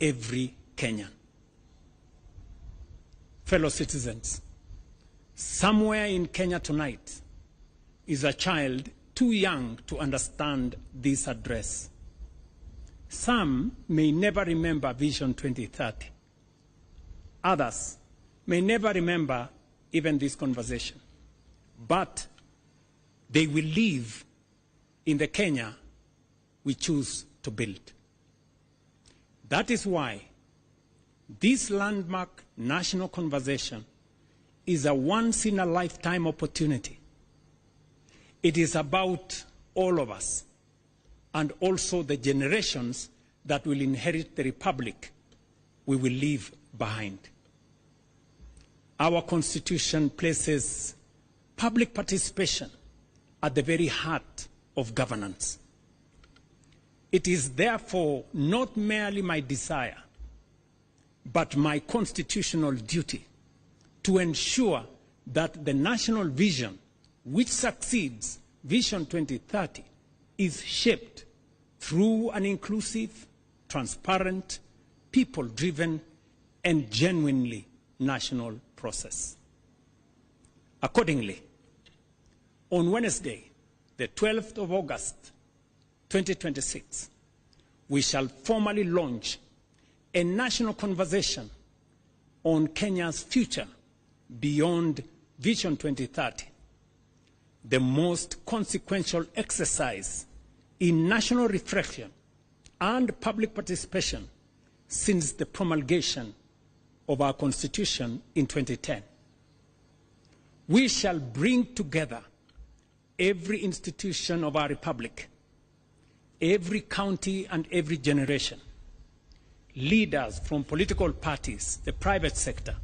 every Kenyan. Fellow citizens, somewhere in Kenya tonight is a child too young to understand this address. Some may never remember Vision 2030. Others may never remember even this conversation. But they will live in the Kenya we choose to build. That is why this landmark national conversation is a once-in-a-lifetime opportunity. It is about all of us and also the generations that will inherit the republic we will leave behind. Our Constitution places public participation at the very heart of governance. It is therefore not merely my desire, but my constitutional duty to ensure that the national vision, which succeeds Vision 2030, is shaped through an inclusive, transparent, people-driven, and genuinely national process. Accordingly, on Wednesday, the 12th of August, 2026, we shall formally launch a national conversation on Kenya's future beyond Vision 2030, the most consequential exercise in national reflection and public participation since the promulgation of our Constitution in 2010. We shall bring together every institution of our republic, every county and every generation, leaders from political parties, the private sector,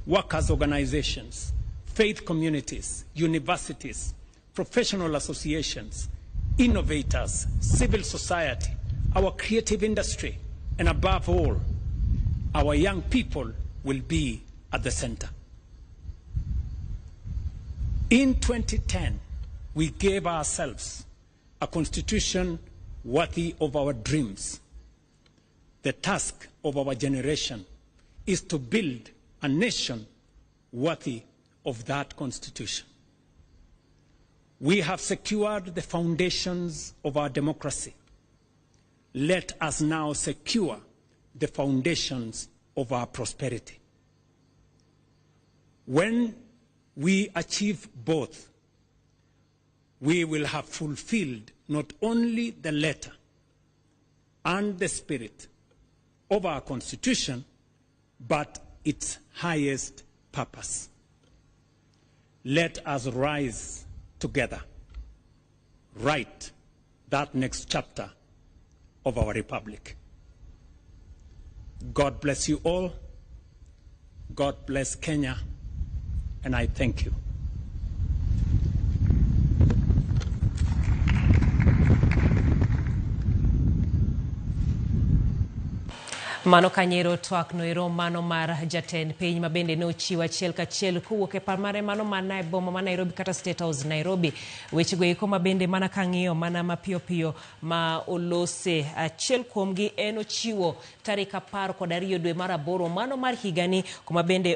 workers' organizations, faith communities, universities, professional associations, innovators, civil society, our creative industry, and above all, our young people will be at the center. In 2010, we gave ourselves a constitution worthy of our dreams. The task of our generation is to build a nation worthy of that constitution. We have secured the foundations of our democracy. Let us now secure the foundations of our prosperity. When we achieve both, we will have fulfilled not only the letter and the spirit of our Constitution, but its highest purpose. Let us rise together, write that next chapter of our republic. God bless you all. God bless Kenya, and I thank you. Mano kanyero Twak noero mano mar jatend piny mabende no chiwa chiel kachiel kuwuok e par mare mano mana e boma ma Nairobi kata State House Nairobi. Weche go iko mabende mana kang'iyo mana mapiyo piyo ma olose achiel kuomgi en ochiwo tarik 12 dwe mar 8 mano mar higani kuma bende